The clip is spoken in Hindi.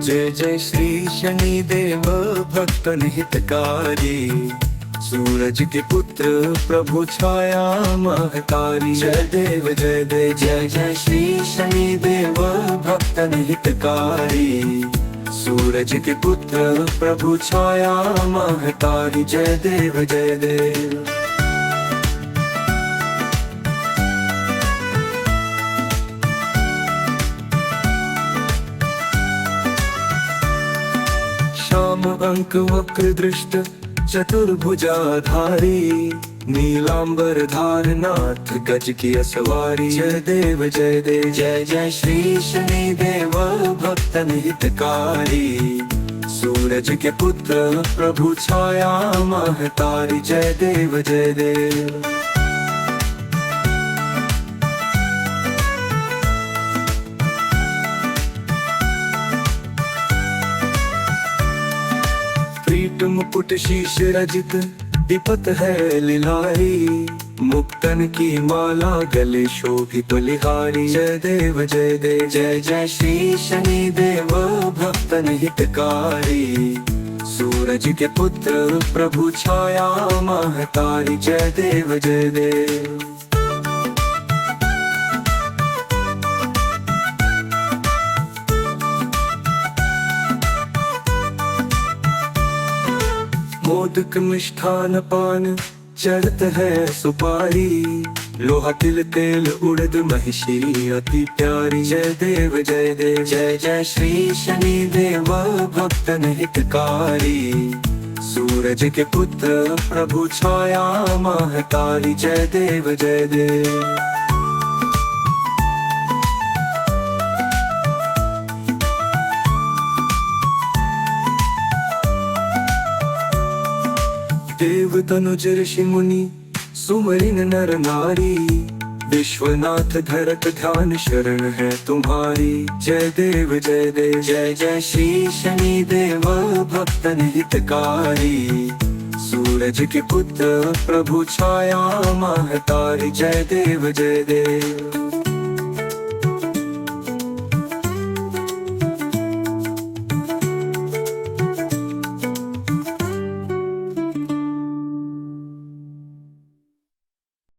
जय जय श्री शनि देव भक्तन हितकारी, सूरज के पुत्र प्रभु छाया महतारी। जय देव जय देव जय जय श्री शनि देव भक्तन हितकारी, सूरज के पुत्र प्रभु छाया महतारी। जय देव जय देव। श्याम अंक वक्र दृष्ट चतुर्भुजाधारी, नीलांबर धारनाथ गज की सवारी। जय देव जय देव जय जय श्री शनि देव भक्तन हितकारी, सूरज के पुत्र प्रभु छाया महतारी। जय देव जय देव। प्रीत मुकुट शीश रजित विपत है लिलाई, मुक्तन की माला गले शोभित लिहारी। जय देव जय देव जय जय श्री शनि देव भक्तन हितकारी, सूरज के पुत्र प्रभु छाया महतारी। जय देव जय देव। मोदक मिष्ठान पान चढ़त है सुपारी, लोहा तिल तेल उड़द महिषी अति प्यारी। जय देव जय देव जय जय श्री शनि देव भक्तन हितकारी, सूरज के पुत्र प्रभु छाया महतारी। जय देव जय देव। देव तनुज ऋषि मुनि सुमरिन नर नारी, विश्वनाथ धरत ध्यान शरण है तुम्हारी। जय देव जय देव जय जय श्री शनि देव भक्तन हितकारी, सूरज के पुत्र प्रभु छाया महतारी। जय देव जय देव।